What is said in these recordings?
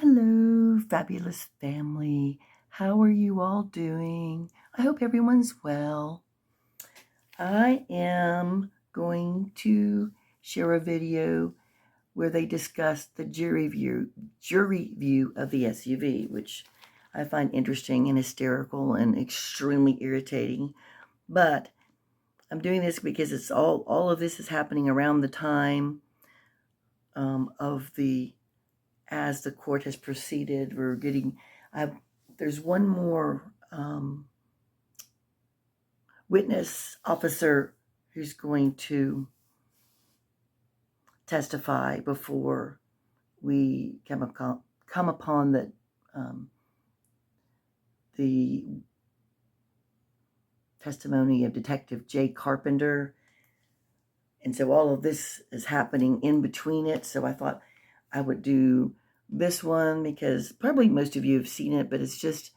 Hello, fabulous family. How are you all doing? I hope everyone's well. I am going to share a video where they discuss the jury view of the SUV, which I find interesting and hysterical and extremely irritating. But I'm doing this because it's all of this is happening around the time as the court has proceeded. There's one more witness officer who's going to testify before we come upon the testimony of Detective Jay Carpenter. And so all of this is happening in between it. So I thought I would do this one because probably most of you have seen it, but it's just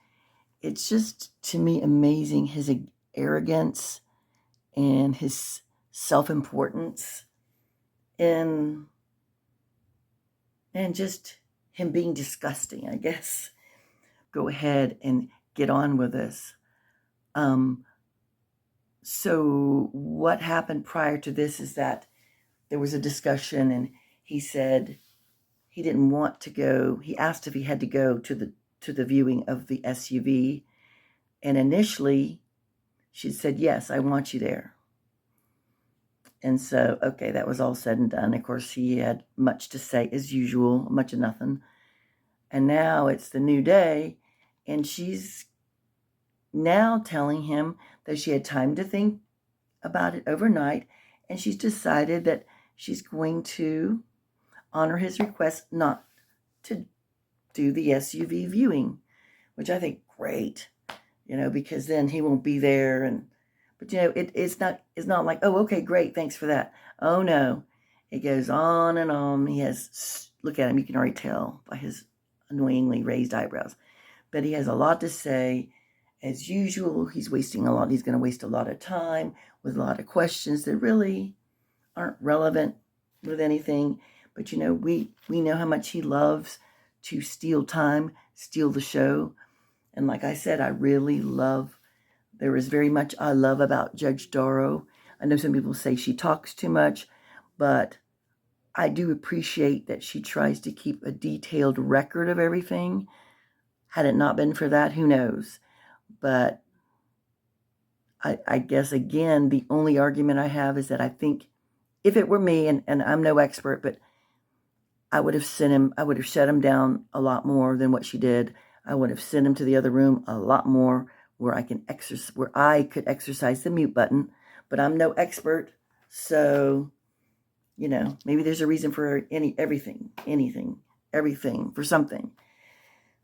to me amazing, his arrogance and his self-importance and just him being disgusting, I guess. Go ahead and get on with this. So what happened prior to this is that there was a discussion, and he said he didn't want to go. He asked if he had to go to the viewing of the SUV, and initially she said, yes, I want you there. And so, okay, that was all said and done. Of course, he had much to say as usual, much of nothing. And now it's the new day, and she's now telling him that she had time to think about it overnight, and she's decided that she's going to honor his request not to do the SUV viewing, which I think great, because then he won't be there. But it's not like, oh, okay, great, thanks for that. Oh no, it goes on and on. Look at him, you can already tell by his annoyingly raised eyebrows, but he has a lot to say. As usual, he's going to waste a lot of time with a lot of questions that really aren't relevant with anything. But we know how much he loves to steal time, steal the show. And like I said, there is very much I love about Judge Dorow. I know some people say she talks too much, but I do appreciate that she tries to keep a detailed record of everything. Had it not been for that, who knows? But I guess, again, the only argument I have is that I think if it were me, and I'm no expert, but I would have shut him down a lot more than what she did. I would have sent him to the other room a lot more where I could exercise the mute button. But I'm no expert, so maybe there's a reason for everything for something.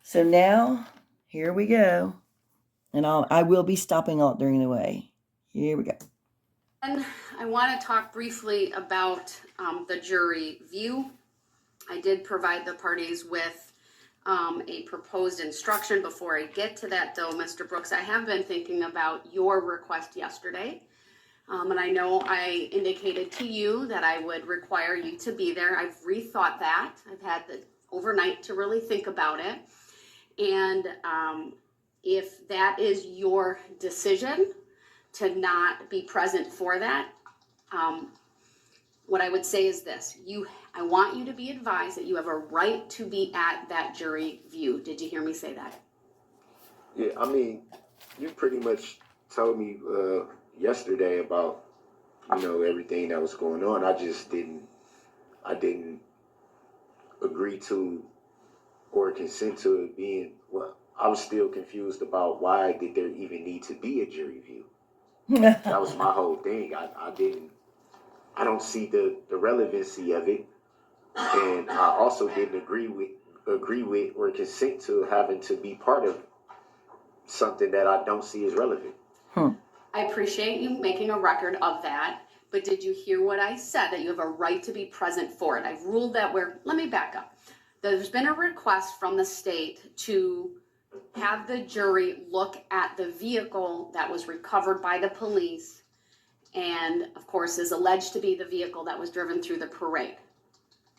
So now here we go. And I will be stopping out during the way. Here we go. And I want to talk briefly about the jury view. I did provide the parties with a proposed instruction. Before I get to that, though, Mr. Brooks, I have been thinking about your request yesterday. And I know I indicated to you that I would require you to be there. I've rethought that. I've had the overnight to really think about it. And if that is your decision to not be present for that, what I would say is this. I want you to be advised that you have a right to be at that jury view. Did you hear me say that? Yeah, I mean, you pretty much told me yesterday about, everything that was going on. I didn't agree to or consent to it being, I was still confused about why did there even need to be a jury view. That was my whole thing. I don't see the relevancy of it, and I also didn't agree with or consent to having to be part of something that I don't see as relevant. I appreciate you making a record of that, but did you hear what I said, that you have a right to be present for it? I've ruled that let me back up. There's been a request from the state to have the jury look at the vehicle that was recovered by the police and, of course, is alleged to be the vehicle that was driven through the parade.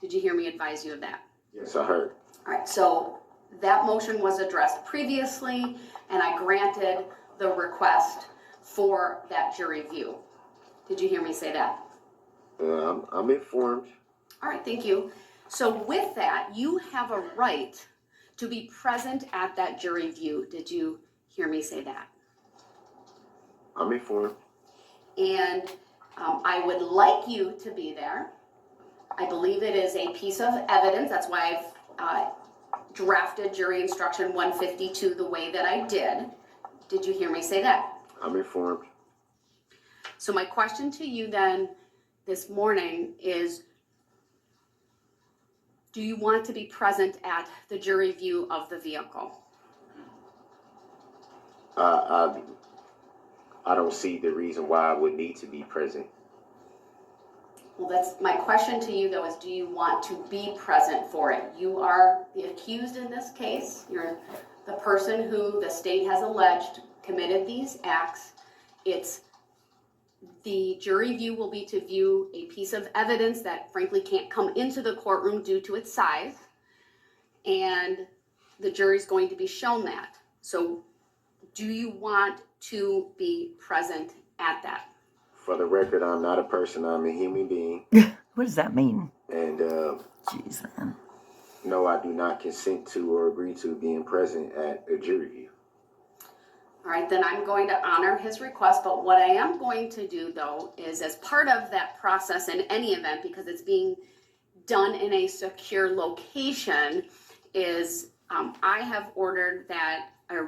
Did you hear me advise you of that? Yes, I heard. All right, so that motion was addressed previously, and I granted the request for that jury view. Did you hear me say that? I'm informed. All right, thank you. So with that, you have a right to be present at that jury view. Did you hear me say that? I'm informed. And I would like you to be there. I believe it is a piece of evidence. That's why I've drafted jury instruction 152 the way that I did. Did you hear me say that? I'm informed. So my question to you then this morning is, do you want to be present at the jury view of the vehicle? I don't see the reason why I would need to be present. Well, that's my question to you, though, is do you want to be present for it? You are the accused in this case. You're the person who the state has alleged committed these acts. The jury view will be to view a piece of evidence that frankly can't come into the courtroom due to its size, and the jury's going to be shown that. So do you want to be present at that? For the record, I'm not a person. I'm a human being. What does that mean? And Jeez, man. no, I do not consent to or agree to being present at a jury view. All right, then I'm going to honor his request, but what I am going to do, though, is as part of that process in any event, because it's being done in a secure location, is I have ordered that I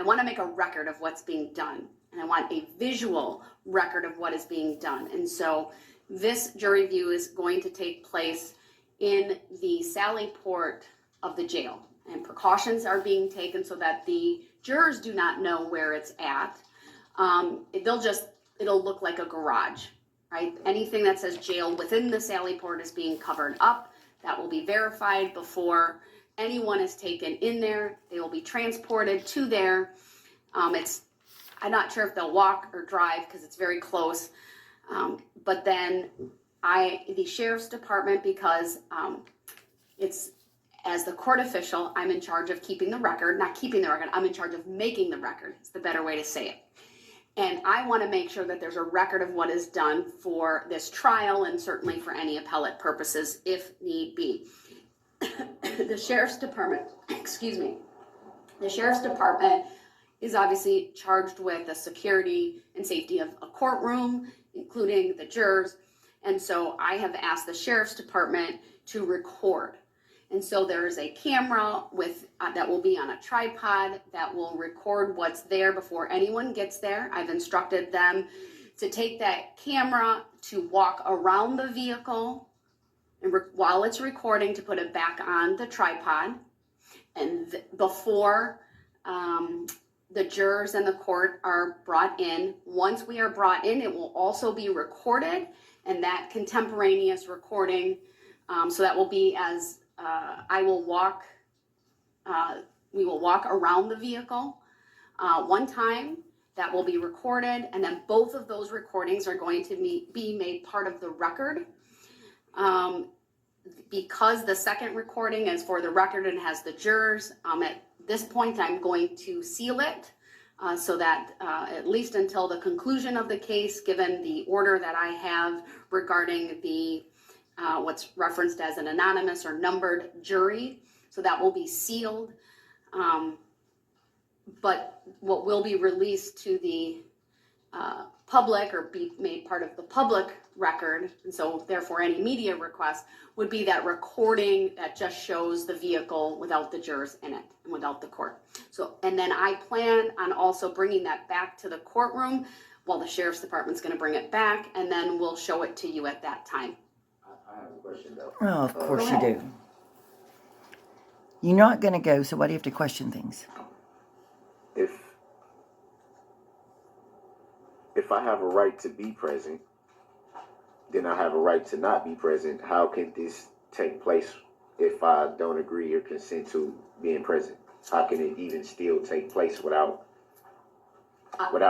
want to make a record of what's being done, and I want a visual record of what is being done. And so this jury view is going to take place in the sally port of the jail. And precautions are being taken so that the jurors do not know where it's at. It'll look like a garage, right? Anything that says jail within the sally port is being covered up. That will be verified before anyone is taken in there. They will be transported to there. I'm not sure if they'll walk or drive because it's very close. But then the sheriff's department, because it's, as the court official, I'm in charge of keeping the record, not keeping the record, I'm in charge of making the record. It's the better way to say it. And I want to make sure that there's a record of what is done for this trial and certainly for any appellate purposes if need be. The sheriff's department, the sheriff's department is obviously charged with the security and safety of a courtroom, including the jurors. And so I have asked the sheriff's department to record. And so there is a camera that will be on a tripod that will record what's there before anyone gets there. I've instructed them to take that camera to walk around the vehicle and while it's recording to put it back on the tripod. And before the jurors and the court are brought in, once we are brought in, it will also be recorded, and that contemporaneous recording, so that will be as we will walk around the vehicle one time. That will be recorded, and then both of those recordings are going to be made part of the record. Because the second recording is for the record and has the jurors, at this point I'm going to seal it so that at least until the conclusion of the case, given the order that I have regarding the what's referenced as an anonymous or numbered jury, so that will be sealed. But what will be released to the public or be made part of the public record, and so therefore any media request, would be that recording that just shows the vehicle without the jurors in it and without the court. So, and then I plan on also bringing that back to the courtroom while the sheriff's department's going to bring it back, and then we'll show it to you at that time. I have a question though. Oh, of course you do. You're not going to go, so why do you have to question things? If I have a right to be present, then I have a right to not be present. How can this take place if I don't agree or consent to being present? How can it even still take place without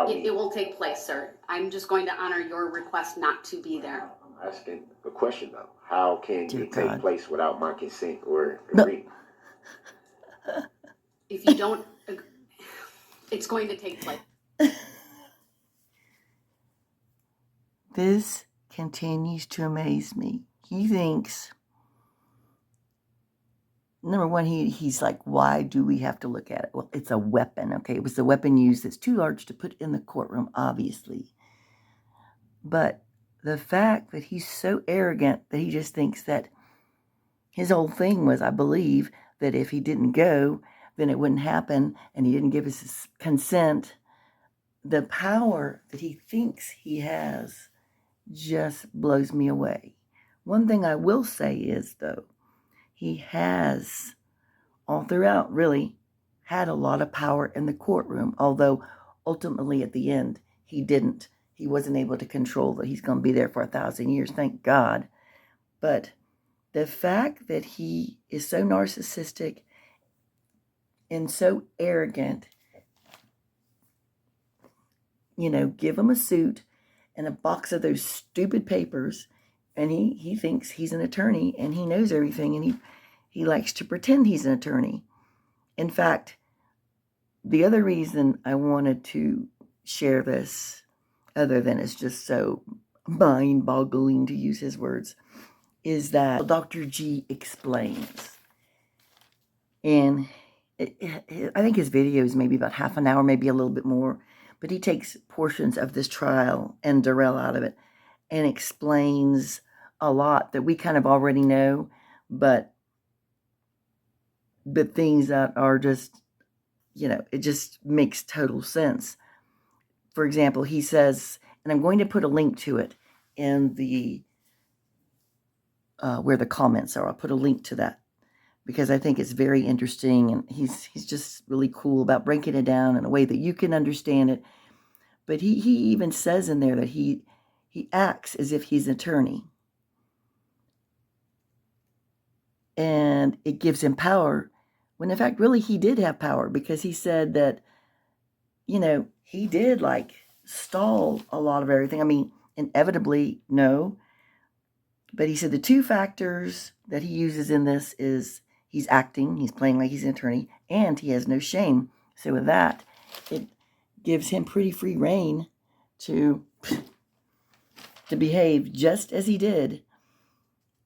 me? It will take place, sir. I'm just going to honor your request not to be there. asking a question though. How can Dear it take God. place without my consent or No. agreement? If you don't, it's going to take place. This continues to amaze me. He thinks, number one, he's like, why do we have to look at it? Well, it's a weapon, okay? It was the weapon used that's too large to put in the courtroom, obviously. But the fact that he's so arrogant that he just thinks that his whole thing was, I believe, that if he didn't go, then it wouldn't happen, and he didn't give his consent. The power that he thinks he has just blows me away. One thing I will say is, though, he has, all throughout, really, had a lot of power in the courtroom, although ultimately at the end, he didn't. He wasn't able to control that he's going to be there for 1,000 years, thank God. But the fact that he is so narcissistic and so arrogant, give him a suit and a box of those stupid papers, and he thinks he's an attorney and he knows everything, and he likes to pretend he's an attorney. In fact, the other reason I wanted to share this, other than it's just so mind-boggling to use his words, is that Dr. G explains. And I think his video is maybe about half an hour, maybe a little bit more, but he takes portions of this trial and Darrell out of it and explains a lot that we kind of already know, but things that are just, it just makes total sense. For example, he says, and I'm going to put a link to it in the where the comments are. I'll put a link to that because I think it's very interesting, and he's just really cool about breaking it down in a way that you can understand it. But he even says in there that he acts as if he's an attorney, and it gives him power, when in fact really he did have power, because he said that he did stall a lot of everything. I mean, inevitably, no. But he said the two factors that he uses in this is he's acting, he's playing like he's an attorney, and he has no shame. So with that, it gives him pretty free rein to behave just as he did.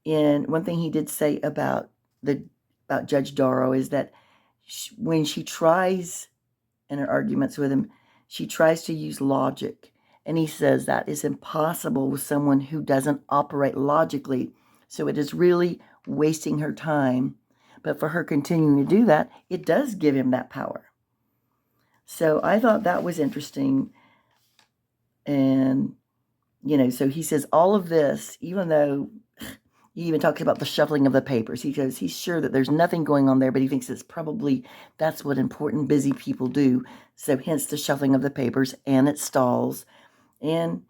And one thing he did say about Judge Dorow is that when she tries in her arguments with him, she tries to use logic. And he says that is impossible with someone who doesn't operate logically. So it is really wasting her time. But for her continuing to do that, it does give him that power. So I thought that was interesting. And, so he says all of this, even though he even talks about the shuffling of the papers. He goes, he's sure that there's nothing going on there, but he thinks that's what important, busy people do. So hence the shuffling of the papers, and it stalls. And,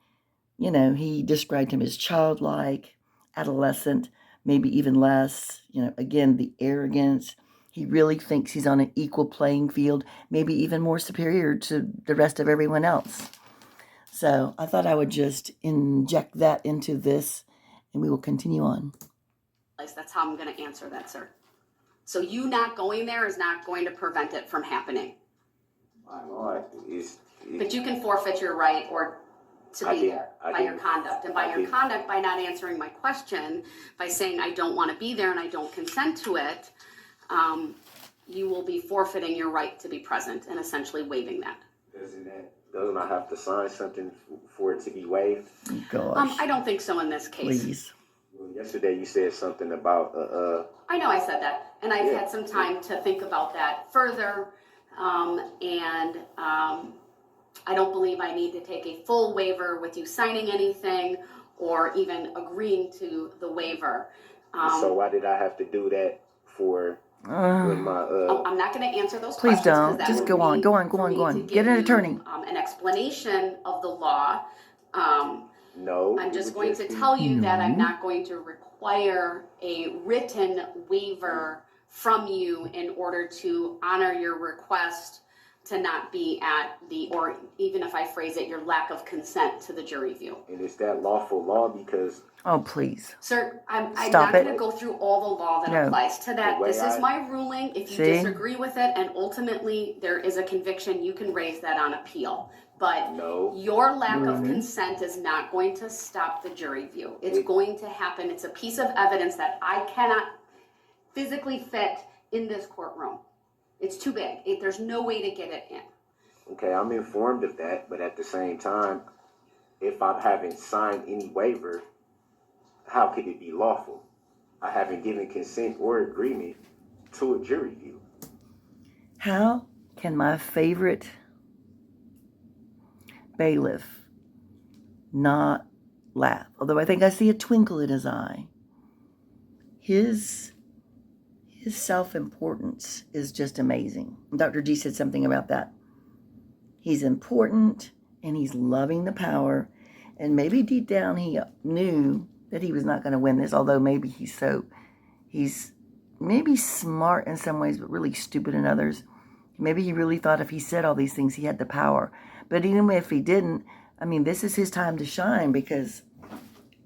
he described him as childlike, adolescent, maybe even less. Again, the arrogance. He really thinks he's on an equal playing field, maybe even more superior to the rest of everyone else. So I thought I would just inject that into this, and we will continue on. That's how I'm going to answer that, sir. So you not going there is not going to prevent it from happening. My Lord, but you can forfeit your right to be there by your conduct. And by your conduct, by not answering my question, by saying I don't want to be there and I don't consent to it, you will be forfeiting your right to be present and essentially waiving that. Doesn't I have to sign something for it to be waived? Gosh. I don't think so in this case. Please. Well, yesterday you said something about I know I said that, and I've had some time to think about that further, and I don't believe I need to take a full waiver with you signing anything or even agreeing to the waiver. So why did I have to do that for when my I'm not going to answer those please questions. don't. Just go on. Get an attorney. An explanation of the law. No. I'm just going to tell you that I'm not going to require a written waiver from you in order to honor your request to not be at the, or even if I phrase it, your lack of consent to the jury view. And is that lawful law? Because Oh, please. Sir, I'm Stop not it. going to go through all the law that No. applies to that. The way This is my ruling. If you See? disagree with it and ultimately there is a conviction, you can raise that on appeal. But No. your lack of consent is not going to stop the jury view. It's going to happen. It's a piece of evidence that I cannot physically fit in this courtroom. It's too big. There's no way to get it in. Okay, I'm informed of that, but at the same time, if I haven't signed any waiver, how could it be lawful? I haven't given consent or agreement to a jury view. How can my favorite bailiff not laugh? Although I think I see a twinkle in his eye. His self-importance is just amazing. Dr. G said something about that. He's important and he's loving the power. And maybe deep down he knew that he was not going to win this, although maybe he's maybe smart in some ways, but really stupid in others. Maybe he really thought if he said all these things, he had the power. But even if he didn't, I mean, this is his time to shine, because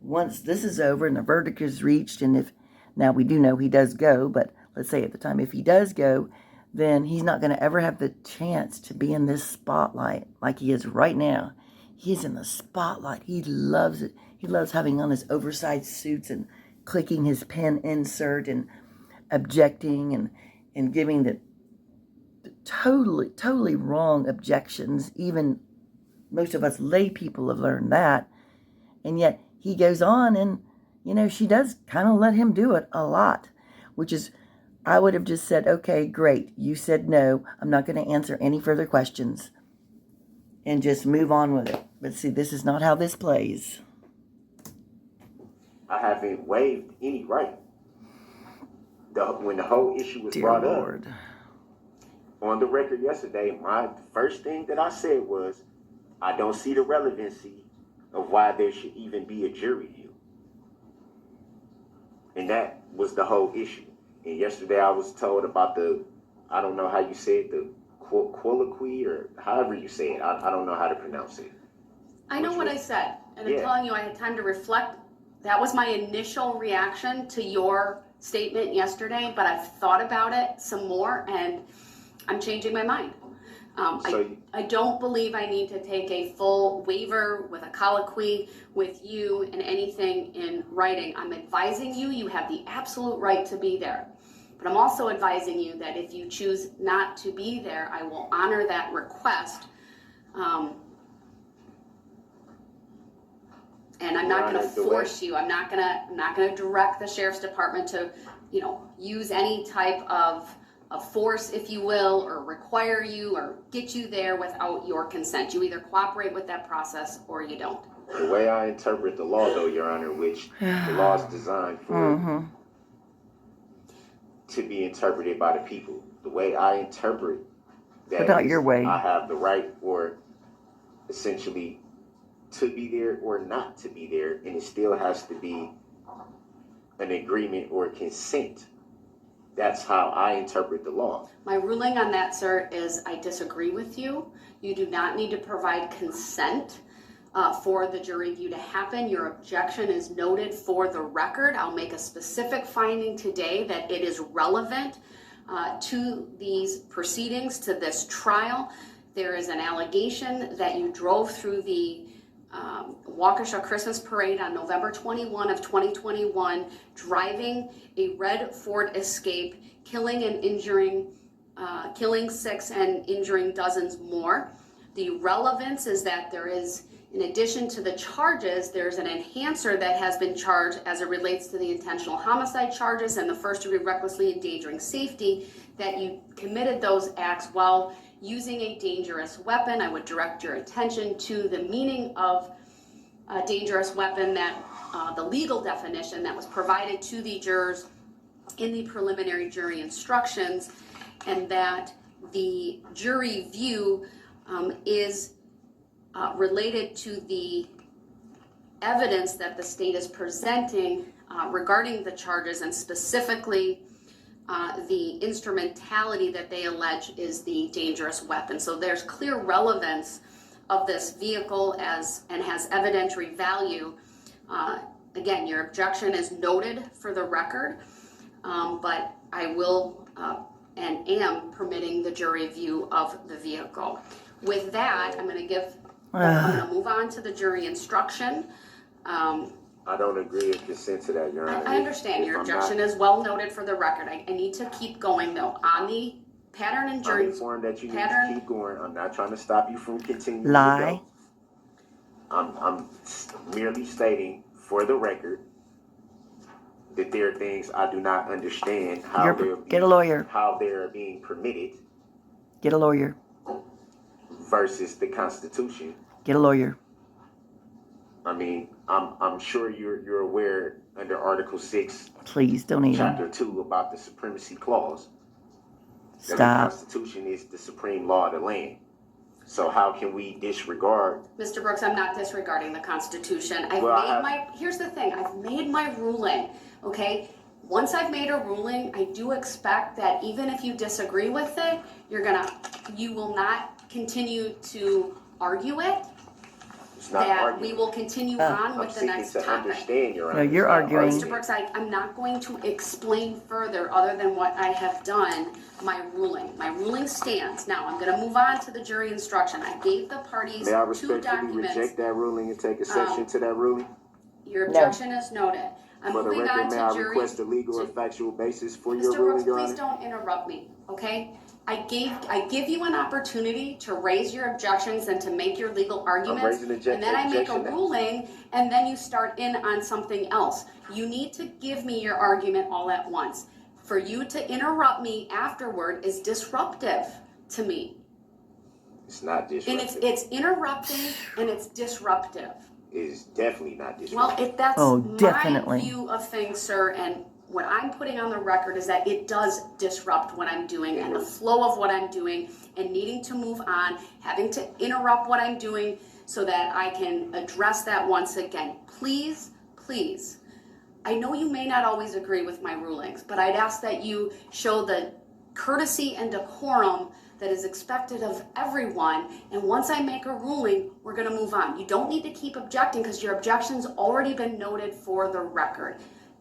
once this is over and the verdict is reached, and if, now we do know he does go, but let's say at the time, if he does go, then he's not going to ever have the chance to be in this spotlight like he is right now. He's in the spotlight. He loves it. He loves having on his oversized suits and clicking his pen insert and objecting and giving the totally wrong objections. Even most of us lay people have learned that. And yet he goes on and, she does kind of let him do it a lot, which is, I would have just said, okay, great. You said no. I'm not going to answer any further questions and just move on with it. But see, this is not how this plays. I haven't waived any right. When the whole issue was Dear brought Lord. up on the record yesterday, my first thing that I said was, I don't see the relevancy of why there should even be a jury view. And that was the whole issue. And yesterday I was told about I don't know how you say it, the colloquy, or however you say it. I don't know how to pronounce it. I know what I said, and Yeah. I'm telling you, I had time to reflect. That was my initial reaction to your statement yesterday, but I've thought about it some more, and I'm changing my mind. I don't believe I need to take a full waiver with a colloquy with you and anything in writing. I'm advising you, you have the absolute right to be there. But I'm also advising you that if you choose not to be there, I will honor that request. And I'm not going to force you. I'm not going to direct the sheriff's department to, use any type of force, if you will, or require you or get you there without your consent. You either cooperate with that process or you don't. The way I interpret the law, though, Your Honor, which the law is designed for to be interpreted by the people. The way I interpret that, but not your way. I have the right, or essentially, to be there or not to be there, and it still has to be an agreement or consent. That's how I interpret the law. My ruling on that, sir, is I disagree with you. You do not need to provide consent for the jury view to happen. Your objection is noted for the record. I'll make a specific finding today that it is relevant to these proceedings, to this trial. There is an allegation that you drove through the Waukesha Christmas Parade on November 21 of 2021, driving a red Ford Escape, killing 6 and injuring dozens more. The relevance is that there is, in addition to the charges, there's an enhancer that has been charged as it relates to the intentional homicide charges and the first-degree recklessly endangering safety, that you committed those acts while using a dangerous weapon. I would direct your attention to the meaning of a dangerous weapon, that the legal definition that was provided to the jurors in the preliminary jury instructions, and that the jury view is related to the evidence that the state is presenting regarding the charges, and specifically the instrumentality that they allege is the dangerous weapon. So there's clear relevance of this vehicle and has evidentiary value. Again, your objection is noted for the record, but I will and am permitting the jury view of the vehicle. With that, I'm going to move on to the jury instruction. I don't agree or consent to that, Your Honor. I understand your objection is well noted for the record. I need to keep going though on the pattern and jury. I'm informed that you need to keep going. I'm not trying to stop you from continuing. Lie. To go. I'm merely stating for the record that there are things I do not understand Get a lawyer. How they're being permitted. Get a lawyer. Versus the Constitution. Get a lawyer. I mean, I'm sure you're aware under Article 6. Please don't even. Chapter 2 about the Supremacy Clause. Stop. That the Constitution is the supreme law of the land. So how can we disregard? Mr. Brooks, I'm not disregarding the Constitution. Here's the thing. I've made my ruling. Okay. Once I've made a ruling, I do expect that even if you disagree with it, you will not continue to argue it. We will continue on with the next topic. Understand, Your Honor. No, you're arguing. Mr. Brooks, I'm not going to explain further other than what I have done, my ruling. My ruling stands. Now, I'm going to move on to the jury instruction. I gave the parties 2 documents. May I respectfully reject that ruling and take exception to that ruling? Your objection is noted. I'm for the moving record, on to may I jury. request a legal or factual basis for your Mr. ruling, Brooks, Your Honor? please don't interrupt me, okay? I give you an opportunity to raise your objections and to make your legal arguments, and then I make a ruling, and then you start in on something else. You need to give me your argument all at once. For you to interrupt me afterward is disruptive to me. It's not disruptive. And it's interrupting and it's disruptive. It's definitely not disruptive. Well, if that's definitely. my view of things, sir, and what I'm putting on the record is that it does disrupt what I'm doing and the flow of what I'm doing and needing to move on, having to interrupt what I'm doing so that I can address that once again. Please, please. I know you may not always agree with my rulings, but I'd ask that you show the courtesy and decorum that is expected of everyone. And once I make a ruling, we're going to move on. You don't need to keep objecting because your objection's already been noted for the record.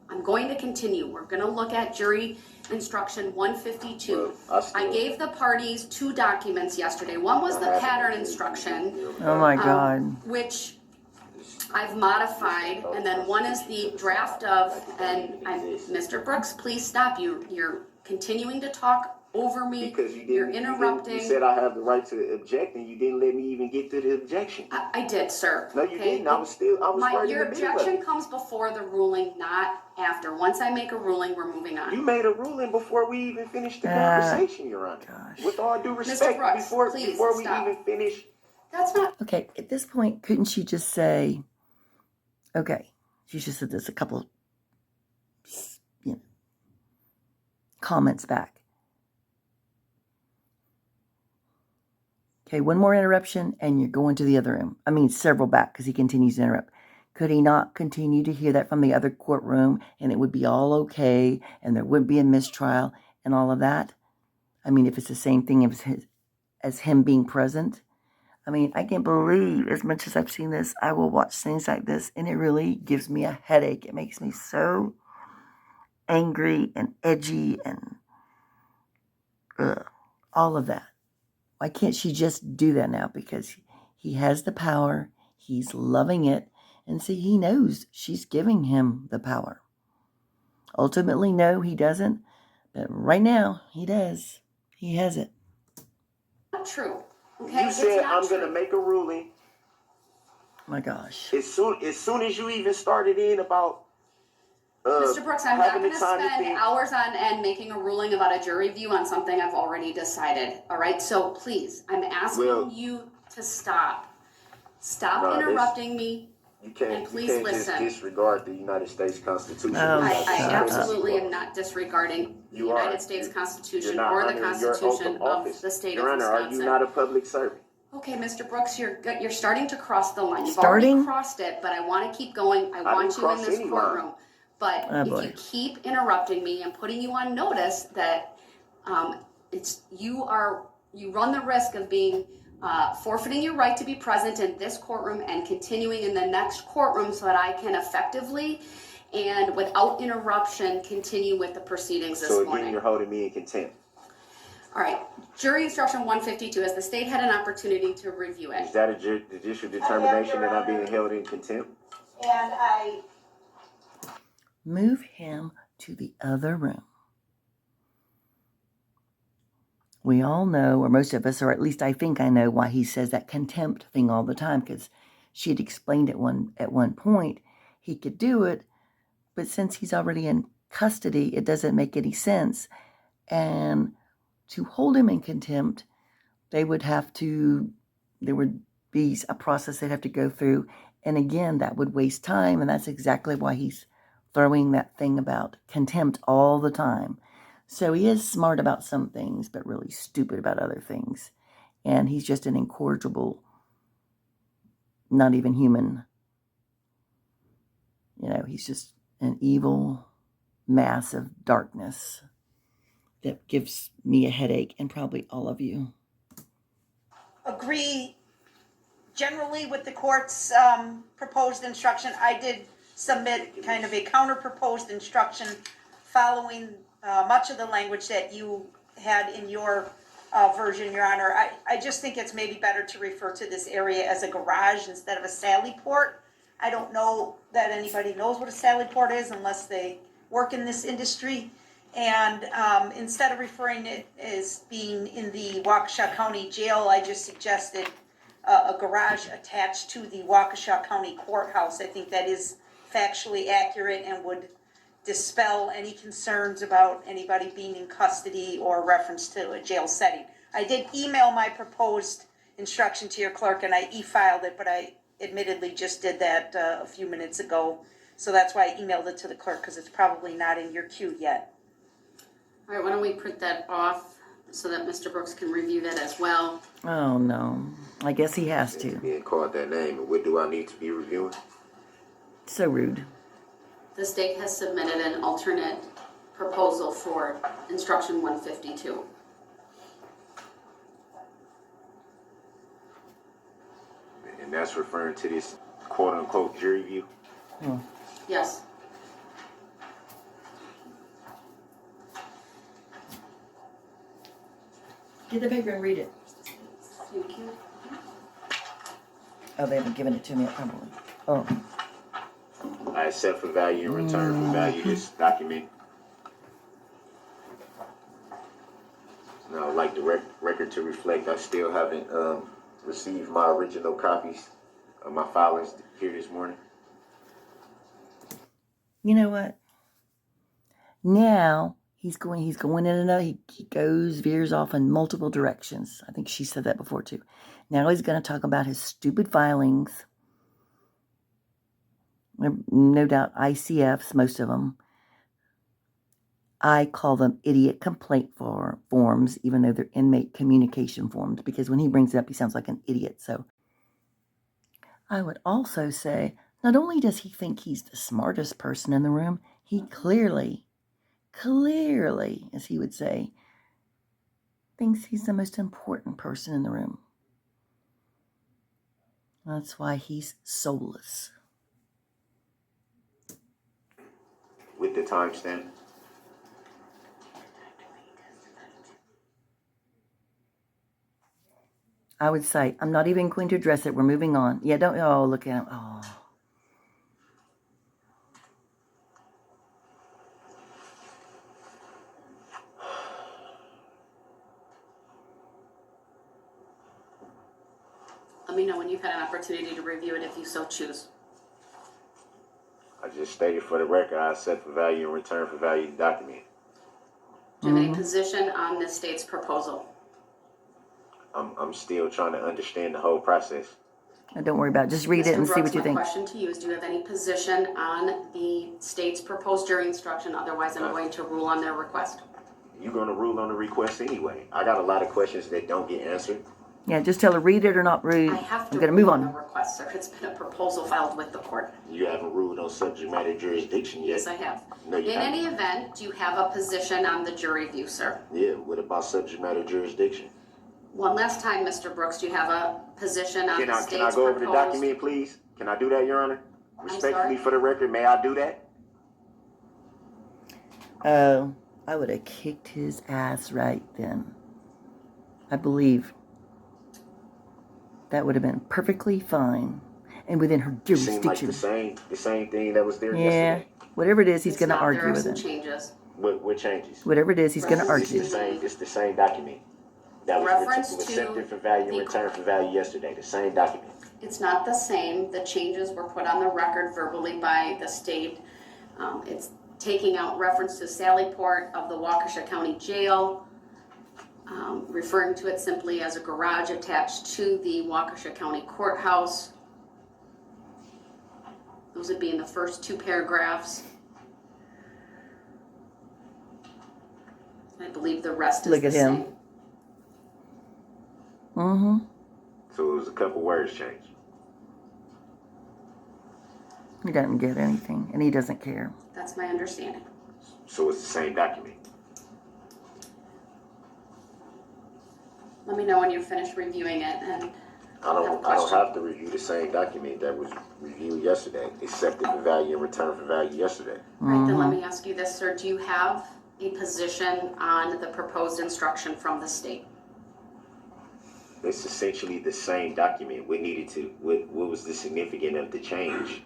I'm going to continue. We're going to look at jury instruction 152. I gave the parties 2 documents yesterday. One was the pattern instruction. Oh my God. Which I've modified, and then one is the draft of, Mr. Brooks, please stop. You're continuing to talk over me. Because you're interrupting. You said I have the right to object, and you didn't let me even get to the objection. I did, sir. No, you didn't. I was right your in the middle of objection it. comes before the ruling, not after. Once I make a ruling, we're moving on. You made a ruling before we even finished the conversation, Your Honor. Gosh. With all due respect, Brooks, before we stop. even finish. That's not. Okay, at this point, couldn't she just say, okay, she just said this a couple, comments back. Okay, one more interruption and you're going to the other room. I mean, several back because he continues to interrupt. Could he not continue to hear that from the other courtroom and it would be all okay and there wouldn't be a mistrial and all of that? I mean, if it's the same thing as him being present. I mean, I can't believe as much as I've seen this, I will watch things like this and it really gives me a headache. It makes me so angry and edgy and all of that. Why can't she just do that now? Because he has the power. He's loving it. And see, he knows she's giving him the power. Ultimately, no, he doesn't. But right now, he does. He has it. Not true. Okay? You said I'm going to make a ruling. My gosh. As soon as you even started in about Mr. Brooks, I'm not going to spend think. hours on end making a ruling about a jury view on something I've already decided. All right? So please, I'm asking you to stop. Stop interrupting me. You can't, and please you can't listen. just disregard the United States Constitution. I absolutely am not disregarding the United States Constitution or the Constitution of the state of Wisconsin. Your Honor, are you not a public servant? Okay, Mr. Brooks, you're starting to cross the line. You've already crossed it, but I want to keep going. I want you in this courtroom. But Oh, if boy. you keep interrupting me and putting you on notice that you run the risk of being forfeiting your right to be present in this courtroom and continuing in the next courtroom so that I can effectively and without interruption continue with the proceedings this morning. So again, you're holding me in contempt. All right, jury instruction 152, as the state had an opportunity to review it. Is that a judicial determination that I'm being held in contempt? And I Move him to the other room. We all know, or most of us, or at least I think I know, why he says that contempt thing all the time, because she had explained at one point he could do it, but since he's already in custody, it doesn't make any sense. And to hold him in contempt, there would be a process they'd have to go through. And again, that would waste time, and that's exactly why he's throwing that thing about contempt all the time. So he is smart about some things, but really stupid about other things. And he's just an incorrigible, not even human. He's just an evil mass of darkness that gives me a headache, and probably all of you. agree generally with the court's proposed instruction. I did submit kind of a counter-proposed instruction following much of the language that you had in your version, Your Honor. I just think it's maybe better to refer to this area as a garage instead of a sally port. I don't know that anybody knows what a sally port is unless they work in this industry. And instead of referring it as being in the Waukesha County Jail, I just suggested a garage attached to the Waukesha County Courthouse. I think that is factually accurate and would dispel any concerns about anybody being in custody or reference to a jail setting. I did email my proposed instruction to your clerk and I e-filed it, but I admittedly just did that a few minutes ago. So that's why I emailed it to the clerk, because it's probably not in your queue yet. All right, why don't we print that off so that Mr. Brooks can review that as well. Oh, no. I guess he has to. Being called that name, and what do I need to be reviewing? So rude. The state has submitted an alternate proposal for instruction 152. And that's referring to this quote-unquote jury view? Yes. Get the paper and read it. Thank you. Oh, they haven't given it to me yet, probably. Oh. I accept for value and return for value this document. Now, I'd like the record to reflect I still haven't received my original copies of my filings here this morning. You know what? Now he's going in another, he veers off in multiple directions. I think she said that before too. Now he's going to talk about his stupid filings. No doubt ICFs, most of them. I call them idiot complaint forms, even though they're inmate communication forms, because when he brings it up, he sounds like an idiot. So I would also say, not only does he think he's the smartest person in the room, he clearly, as he would say, thinks he's the most important person in the room. That's why he's soulless. With the timestamp. I would say, I'm not even going to address it. We're moving on. Yeah, don't, oh, look at him. Oh. Let me know when you've had an opportunity to review it if you so choose. I just stated for the record, I accept for value and return for value document. Do you have any position on the state's proposal? I'm still trying to understand the whole process. Don't worry about it. Just read it and see what you think. My question to you is, do you have any position on the state's proposed jury instruction? Otherwise, I'm going to rule on their request. You're going to rule on the request anyway. I got a lot of questions that don't get answered. Yeah, just tell her read it or not read. I have to I'm going to rule move on the on. request, sir. It's been a proposal filed with the court. You haven't ruled on subject matter jurisdiction yet. Yes, I have. No, you In haven't. any event, do you have a position on the jury view, sir? Yeah, what about subject matter jurisdiction? One last time, Mr. Brooks, do you have a position on Can the I state's go over the proposed? document, please? Can I do that, Your Honor? Respectfully, sorry? for the record, may I do that? Oh, I would have kicked his ass right then. I believe that would have been perfectly fine and within her Seemed like jurisdiction. the same thing that was there Yeah, yesterday. whatever it is, he's It's going to not. argue There are with some it. changes. What changes? Whatever it is, he's going to Reference argue. It's the same document. That was Reference to accepted for value and the- returned for value yesterday. The same document. It's not the same. The changes were put on the record verbally by the state. It's taking out reference to Sallyport of the Waukesha County Jail, referring to it simply as a garage attached to the Waukesha County Courthouse. Those would be in the first two paragraphs. I believe the rest is Look the at him. same. Mm-hmm. So it was a couple words changed. He doesn't get anything, and he doesn't care. That's my understanding. So it's the same document. Let me know when you're finished reviewing it, and I don't have to review the same document that was reviewed yesterday. Accepted for value and returned for value yesterday. All right, then let me ask you this, sir. Do you have a position on the proposed instruction from the state? It's essentially the same document. What was the significance of the change?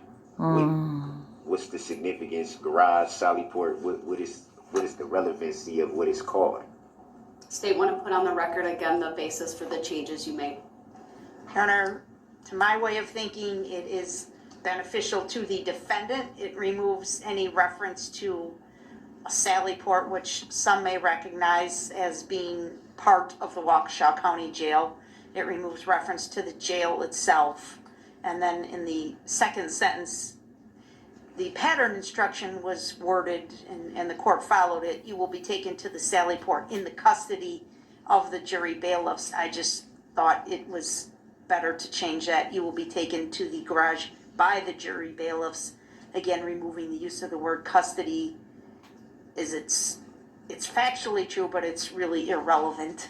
What's the significance? Garage, Sallyport. What is the relevancy of what it's called? State want to put on the record again the basis for the changes you made. Your Honor, to my way of thinking, it is beneficial to the defendant. It removes any reference to a Sallyport, which some may recognize as being part of the Waukesha County Jail. It removes reference to the jail itself. And then in the second sentence, the pattern instruction was worded, and the court followed it. You will be taken to the Sallyport in the custody of the jury bailiffs. I just thought it was better to change that. You will be taken to the garage by the jury bailiffs. Again, removing the use of the word custody is it's factually true, but it's really irrelevant.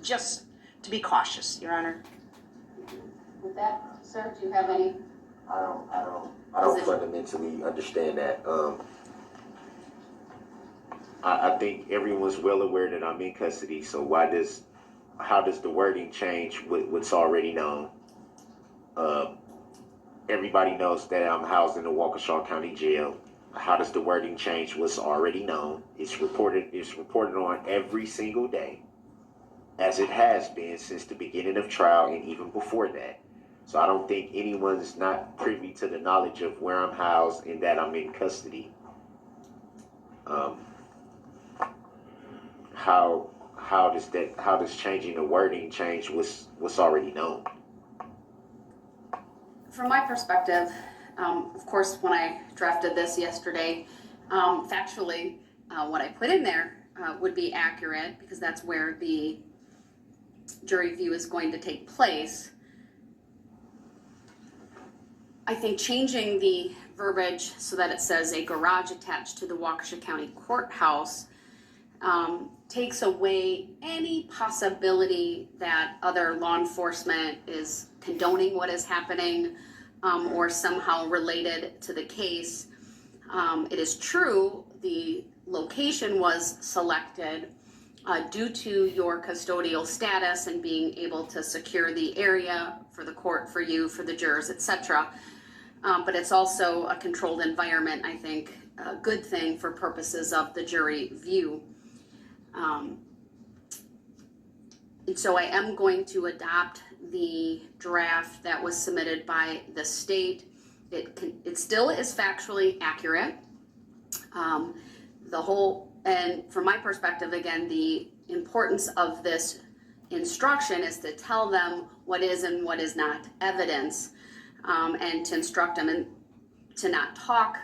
Just to be cautious, Your Honor. With that, sir, do you have any? I don't fundamentally understand that. I think everyone's well aware that I'm in custody. So how does the wording change what's already known? Everybody knows that I'm housed in the Waukesha County Jail. How does the wording change what's already known? It's reported on every single day, as it has been since the beginning of trial and even before that. So I don't think anyone's not privy to the knowledge of where I'm housed and that I'm in custody. How does changing the wording change what's already known? From my perspective, of course, when I drafted this yesterday, factually, what I put in there would be accurate because that's where the jury view is going to take place. I think changing the verbiage so that it says a garage attached to the Waukesha County Courthouse takes away any possibility that other law enforcement is condoning what is happening or somehow related to the case. It is true the location was selected due to your custodial status and being able to secure the area for the court, for you, for the jurors, etc. But it's also a controlled environment, I think, a good thing for purposes of the jury view. And so I am going to adopt the draft that was submitted by the state. It still is factually accurate. And from my perspective, again, the importance of this instruction is to tell them what is and what is not evidence, and to instruct them and to not talk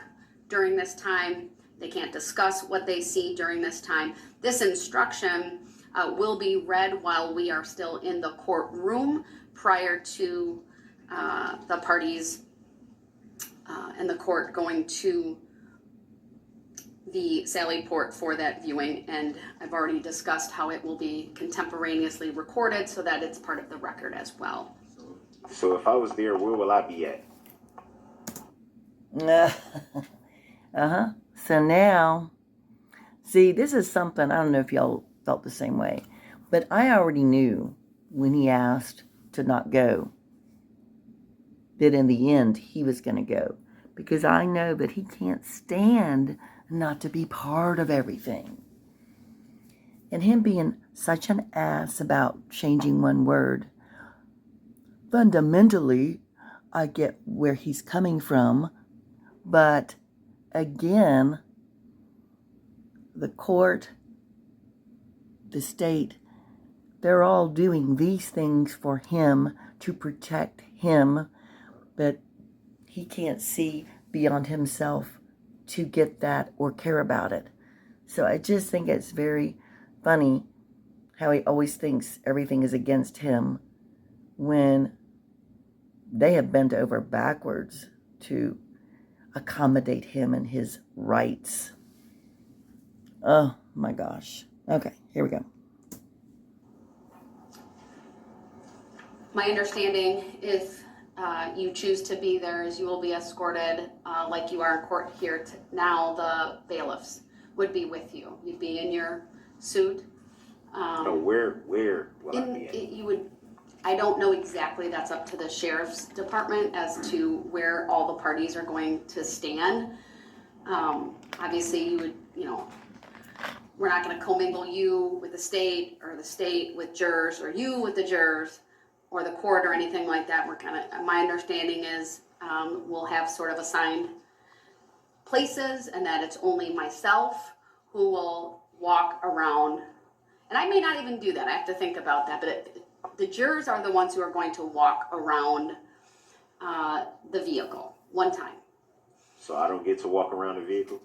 during this time. They can't discuss what they see during this time. This instruction will be read while we are still in the courtroom prior to the parties and the court going to the Sally Port for that viewing. And I've already discussed how it will be contemporaneously recorded so that it's part of the record as well. So if I was there, where will I be at? So now, see, this is something, I don't know if y'all felt the same way, but I already knew when he asked to not go that in the end he was going to go, because I know that he can't stand not to be part of everything. And him being such an ass about changing one word, fundamentally, I get where he's coming from, but again, the court, the state, they're all doing these things for him to protect him, but he can't see beyond himself to get that or care about it. So I just think it's very funny how he always thinks everything is against him when they have bent over backwards to accommodate him and his rights. Oh my gosh. Okay, here we go. My understanding, if you choose to be there, is you will be escorted like you are in court here now. The bailiffs would be with you. You'd be in your suit. Where will I be at? You would. I don't know exactly. That's up to the sheriff's department as to where all the parties are going to stand. Obviously, you would. We're not going to commingle you with the state or the state with jurors or you with the jurors or the court or anything like that. My understanding is we'll have sort of assigned places, and that it's only myself who will walk around. And I may not even do that. I have to think about that. But the jurors are the ones who are going to walk around the vehicle one time. So I don't get to walk around the vehicle?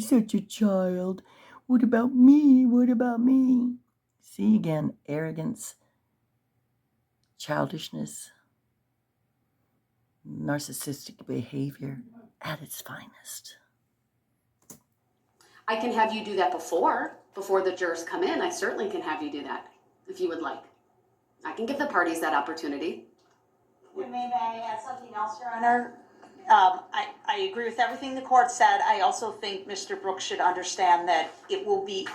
Such a child. What about me? What about me? See again, arrogance, childishness, narcissistic behavior at its finest. I can have you do that before the jurors come in. I certainly can have you do that if you would like. I can give the parties that opportunity. May I add something else, Your Honor? I agree with everything the court said. I also think Mr. Brooks should understand that it will be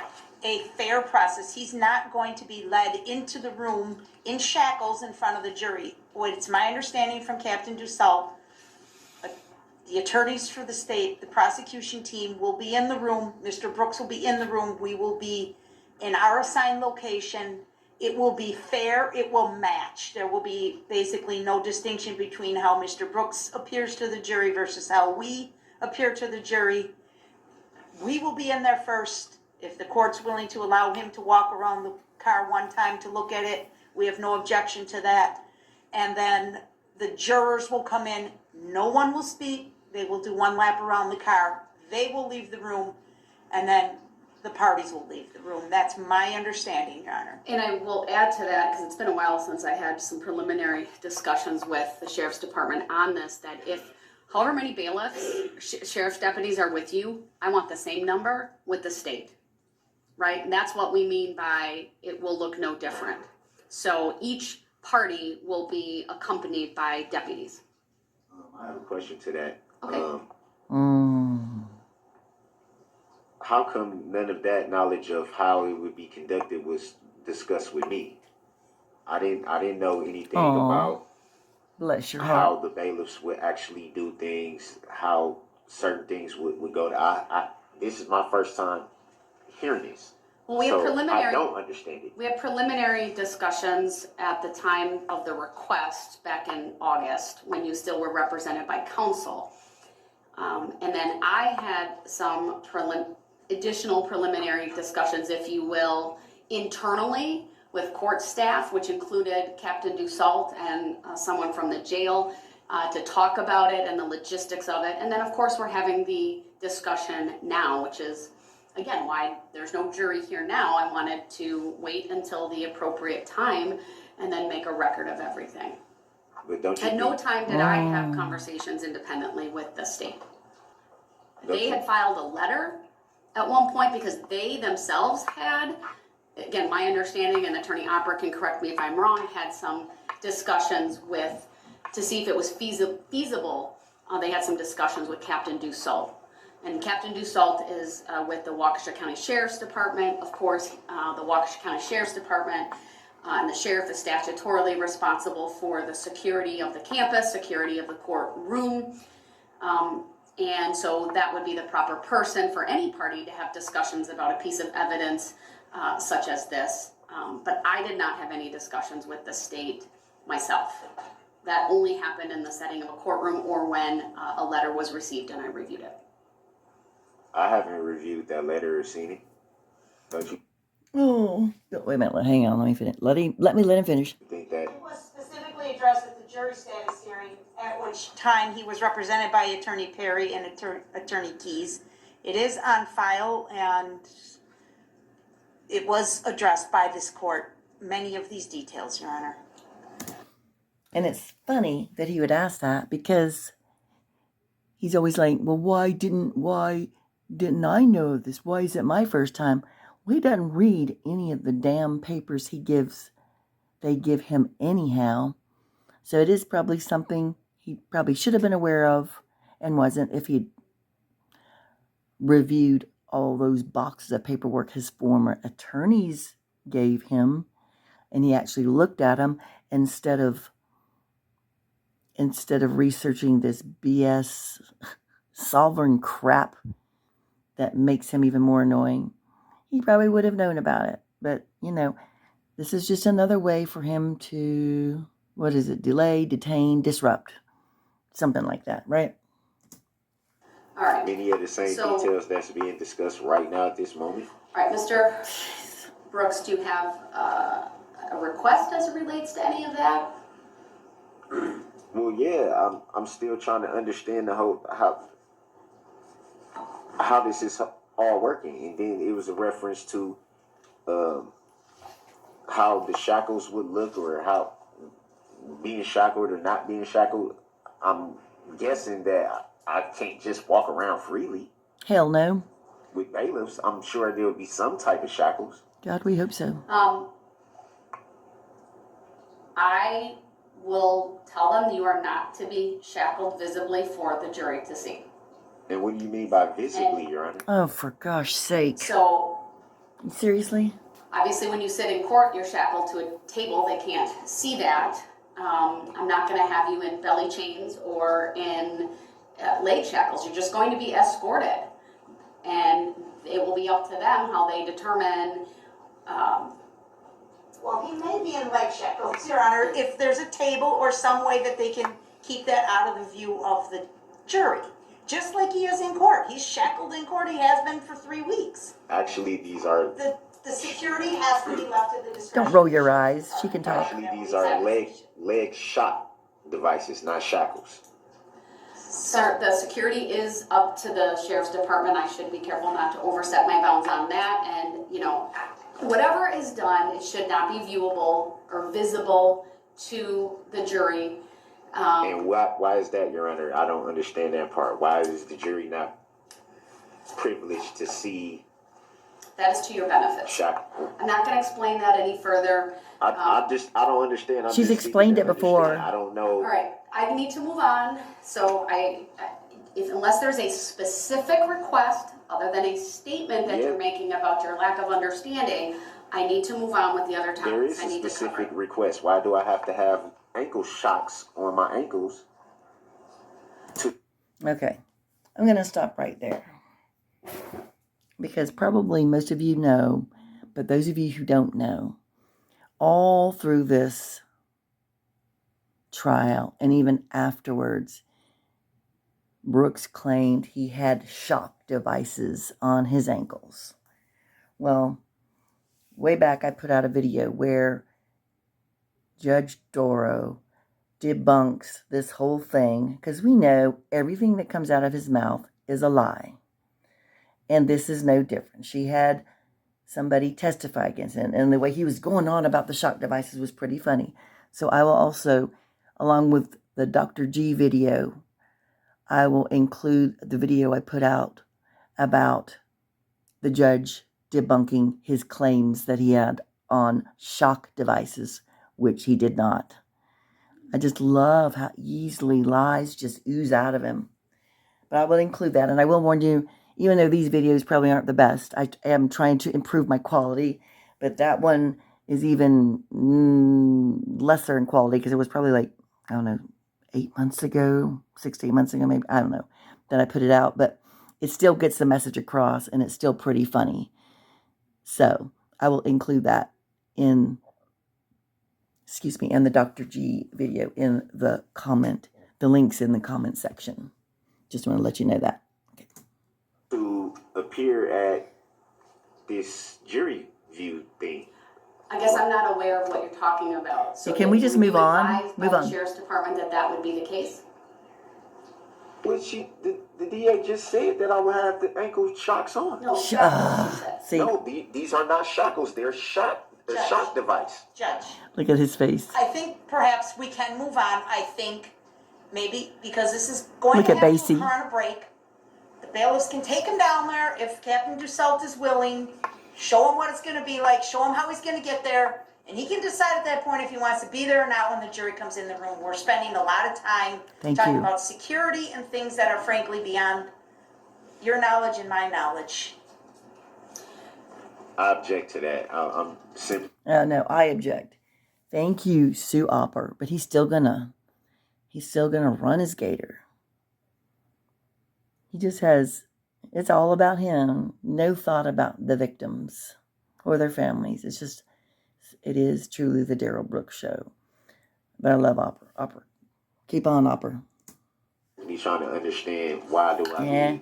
a fair process. He's not going to be led into the room in shackles in front of the jury. It's my understanding from Captain Dussault, the attorneys for the state, the prosecution team will be in the room. Mr. Brooks will be in the room. We will be in our assigned location. It will be fair. It will match. There will be basically no distinction between how Mr. Brooks appears to the jury versus how we appear to the jury. We will be in there first. If the court's willing to allow him to walk around the car one time to look at it, we have no objection to that. And then the jurors will come in. No one will speak. They will do one lap around the car. They will leave the room, and then the parties will leave the room. That's my understanding, Your Honor. And I will add to that, because it's been a while since I had some preliminary discussions with the sheriff's department on this, that if however many bailiffs, sheriff's deputies are with you, I want the same number with the state, right? And that's what we mean by it will look no different. So each party will be accompanied by deputies. I have a question to that. Okay. How come none of that knowledge of how it would be conducted was discussed with me? I didn't know anything about Bless your how heart. the bailiffs would actually do things, how certain things would go. This is my first time hearing this. Well, we have I don't understand it. We had preliminary discussions at the time of the request back in August when you still were represented by counsel. And then I had some additional preliminary discussions, if you will, internally with court staff, which included Captain Dussault and someone from the jail to talk about it and the logistics of it. And then, of course, we're having the discussion now, which is again, why there's no jury here now. I wanted to wait until the appropriate time and then make a record of everything. But don't you At no think- time did I have conversations independently with the state. Don't They you- had filed a letter at one point because they themselves had, again, my understanding, and Attorney Opera can correct me if I'm wrong, had some discussions with, to see if it was feasible. They had some discussions with Captain Dussault. And Captain Dussault is with the Waukesha County Sheriff's Department. Of course, the Waukesha County Sheriff's Department and the sheriff is statutorily responsible for the security of the campus, security of the courtroom. And so that would be the proper person for any party to have discussions about a piece of evidence such as this. But I did not have any discussions with the state myself. That only happened in the setting of a courtroom or when a letter was received and I reviewed it. I haven't reviewed that letter or seen it. Don't you Oh, wait a minute. Hang on. Let me finish. Let me let him finish. think that? It was specifically addressed at the jury status hearing, at which time he was represented by Attorney Perry and Attorney Keys. It is on file, and it was addressed by this court, many of these details, Your Honor. And it's funny that he would ask that because he's always like, well, why didn't I know of this? Why is it my first time? Well, he doesn't read any of the damn papers they give him anyhow. So it is probably something he probably should have been aware of and wasn't if he'd reviewed all those boxes of paperwork his former attorneys gave him, and he actually looked at them instead of researching this BS sovereign crap that makes him even more annoying. He probably would have known about it. But, this is just another way for him to, delay, detain, disrupt. Something like that, right? All right. Any of the same details that's being discussed right now at this moment? All right, Mr. Brooks, do you have a request as it relates to any of that? Well, yeah, I'm still trying to understand the whole how this is all working, and then it was a reference to how the shackles would look, or how being shackled or not being shackled. I'm guessing that I can't just walk around freely Hell no. with bailiffs. I'm sure there would be some type of shackles. God, we hope so. I will tell them you are not to be shackled visibly for the jury to see. And what do you mean by visibly, Your Honor? Oh, for gosh sake. So, Seriously? obviously when you sit in court, you're shackled to a table. They can't see that. I'm not going to have you in belly chains or in leg shackles. You're just going to be escorted. And it will be up to them how they determine. Well, he may be in leg shackles, Your Honor, if there's a table or some way that they can keep that out of the view of the jury. Just like he is in court. He's shackled in court. He has been for 3 weeks. Actually, these are The security has to be left at the discretion. Don't roll your eyes. She can talk. leg shock devices, not shackles. Sir, the security is up to the sheriff's department. I should be careful not to overstep my bounds on that. And, whatever is done, it should not be viewable or visible to the jury. And why is that, Your Honor? I don't understand that part. Why is the jury not privileged to see That is to your benefit. shackles? I'm not going to explain that any further. I don't understand. She's explained it before. I don't know. All right, I need to move on. So unless there's a specific request, other than a statement that you're making about your lack of understanding, I need to move on with the other topics. There is a specific request. Why do I have to have ankle shocks on my ankles? Okay. I'm going to stop right there. Because probably most of you know, but those of you who don't know, all through this trial and even afterwards, Brooks claimed he had shock devices on his ankles. Well, way back I put out a video where Judge Dorow debunks this whole thing, because we know everything that comes out of his mouth is a lie. And this is no different. She had somebody testify against him, and the way he was going on about the shock devices was pretty funny. So I will also, along with the Dr. G video, I will include the video I put out about the judge debunking his claims that he had on shock devices, which he did not. I just love how easily lies just ooze out of him. But I will include that, and I will warn you, even though these videos probably aren't the best, I am trying to improve my quality, but that one is even lesser in quality because it was probably like, I don't know, 8 months ago, 6 to 8 months ago, maybe, I don't know, that I put it out, but it still gets the message across, and it's still pretty funny. So I will include that in the Dr. G video in the links in the comment section. Just want to let you know that. Okay. To appear at this jury view thing. I guess I'm not aware of what you're talking about. So Can we just move on? Move the on. Sheriff's Department that would be the case? Well, the DA just said that I would have the ankle shocks on. No, that's what she said. See, No, these are not shackles. They're shock device. Judge, look at his face. I think perhaps we can move on. I think maybe because this is going Look to at have Basie. to occur on a break, the bailiffs can take him down there if Captain Dussault is willing, show him what it's going to be like, show him how he's going to get there, and he can decide at that point if he wants to be there or not when the jury comes in the room. We're spending a lot of time talking about security and things that are frankly beyond your knowledge and my knowledge. I object to that. I'm simply. No, I object. Thank you, Sue Opper, but he's still gonna run his gator. He just has, it's all about him. No thought about the victims or their families. It is truly the Darrell Brooks show. But I love Opper. Keep on, Opper. Me trying to understand why do I need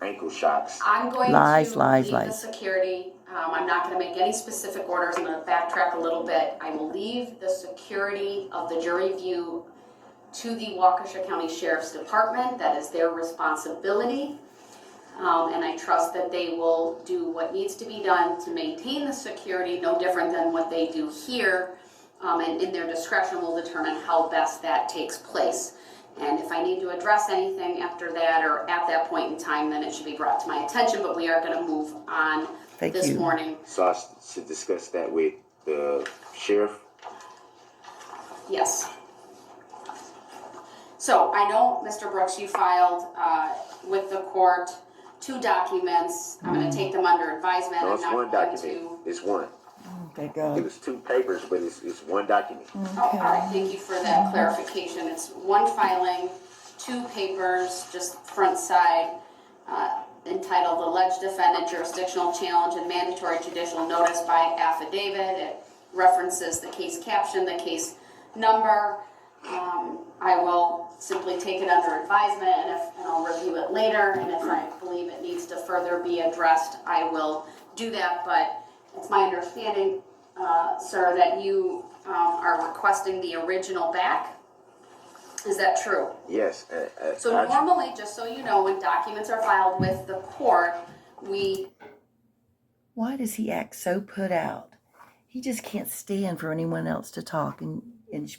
ankle shocks. I'm going lies. the security. I'm not going to make any specific orders. I'm going to backtrack a little bit. I will leave the security of the jury view to the Waukesha County Sheriff's Department. That is their responsibility. And I trust that they will do what needs to be done to maintain the security, no different than what they do here. And in their discretion will determine how best that takes place. And if I need to address anything after that or at that point in time, then it should be brought to my attention. But we are going to move on this morning. So I should discuss that with the sheriff? Yes. So I know, Mr. Brooks, you filed with the court 2 documents. I'm going to take them under advisement. No, it's one document. It's one. Thank God. It was 2 papers, but it's one document. Oh, all right. Thank you for that clarification. It's 1 filing, 2 papers, just front side, entitled Alleged Defendant Jurisdictional Challenge and Mandatory Judicial Notice by Affidavit. It references the case caption, the case number. I will simply take it under advisement, and I'll review it later. And if I believe it needs to further be addressed, I will do that. But it's my understanding, sir, that you are requesting the original back. Is that true? Yes. So normally, just so you know, when documents are filed with the court, Why does he act so put out? He just can't stand for anyone else to talk. And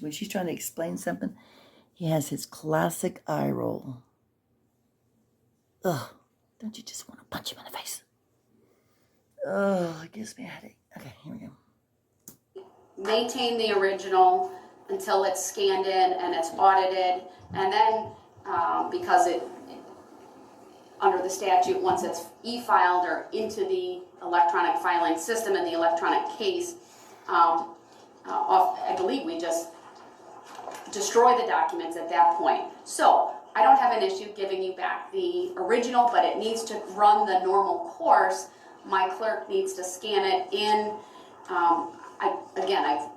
when she's trying to explain something, he has his classic eye roll. Ugh, don't you just want to punch him in the face? Oh, it gives me a headache. Okay, here we go. maintain the original until it's scanned in and it's audited, and then because under the statute, once it's e-filed or into the electronic filing system in the electronic case, I believe we just destroy the documents at that point. So I don't have an issue giving you back the original, but it needs to run the normal course. My clerk needs to scan it in. I've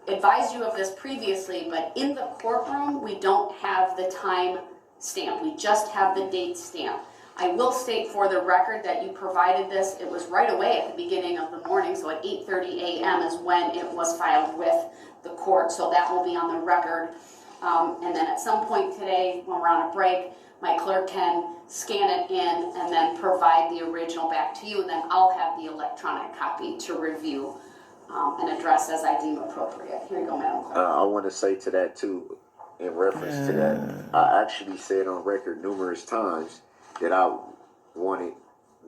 advised you of this previously, but in the courtroom, we don't have the time stamp. We just have the date stamp. I will state for the record that you provided this. It was right away at the beginning of the morning, so at 8:30 a.m. is when it was filed with the court, so that will be on the record. And then at some point today, when we're on a break, my clerk can scan it in and then provide the original back to you, and then I'll have the electronic copy to review and address as I deem appropriate. Here you go, Madam Clerk. I want to say to that too, in reference to that, I actually said on record numerous times that I wanted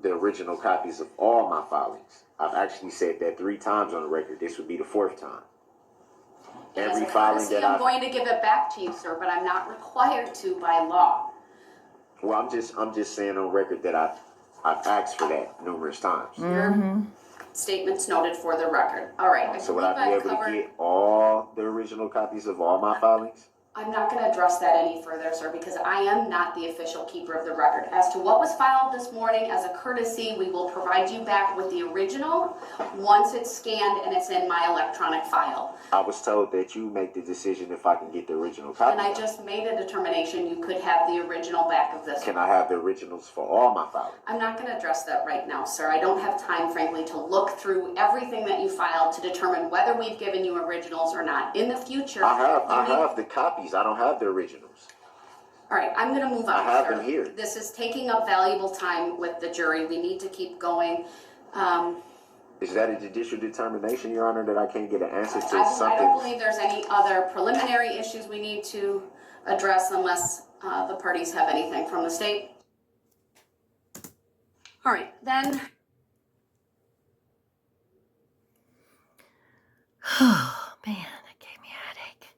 the original copies of all my filings. I've actually said that 3 times on the record. This would be the 4th time. Every filing that I'm going to give it back to you, sir, but I'm not required to by law. Well, I'm just saying on record that I've asked for that numerous times. Your statement's noted for the record. All right. So would I be able to get all the original copies of all my filings? I'm not going to address that any further, sir, because I am not the official keeper of the record. As to what was filed this morning, as a courtesy, we will provide you back with the original once it's scanned and it's in my electronic file. I was told that you make the decision if I can get the original copy. And I just made a determination you could have the original back of this. Can I have the originals for all my filings? I'm not going to address that right now, sir. I don't have time, frankly, to look through everything that you filed to determine whether we've given you originals or not. In the future, I have the copies. I don't have the originals. All right, I'm going to move on. I have sir. them here. This is taking up valuable time with the jury. We need to keep going. Is that a judicial determination, Your Honor, that I can't get an answer to I something? don't believe there's any other preliminary issues we need to address unless the parties have anything from the state. All right, then. Oh, man, that gave me a headache.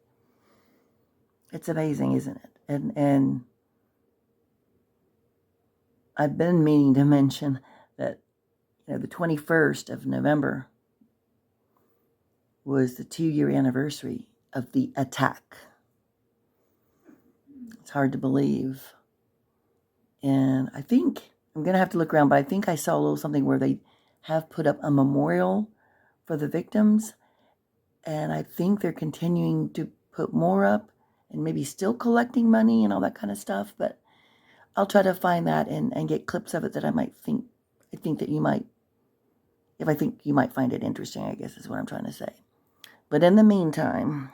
It's amazing, isn't it? And I've been meaning to mention that, the 21st of November was the 2-year anniversary of the attack. It's hard to believe. And I think, I'm going to have to look around, but I think I saw a little something where they have put up a memorial for the victims. And I think they're continuing to put more up and maybe still collecting money and all that kind of stuff. But I'll try to find that and get clips of it that I think that you might, if I think you might find it interesting, I guess is what I'm trying to say. But in the meantime,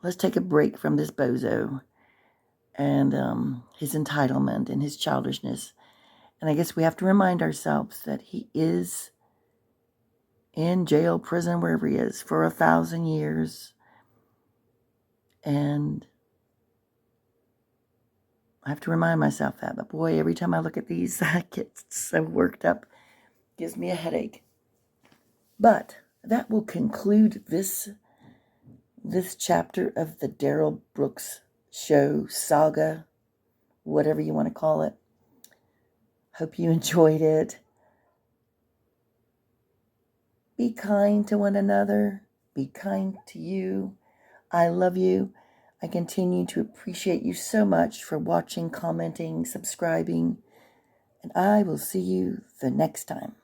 let's take a break from this bozo and his entitlement and his childishness. And I guess we have to remind ourselves that he is in jail, prison, wherever he is, for 1,000 years. And I have to remind myself that. But boy, every time I look at these, I get so worked up. It gives me a headache. But that will conclude this chapter of the Darrell Brooks show, saga, whatever you want to call it. Hope you enjoyed it. Be kind to one another. Be kind to you. I love you. I continue to appreciate you so much for watching, commenting, subscribing. And I will see you the next time.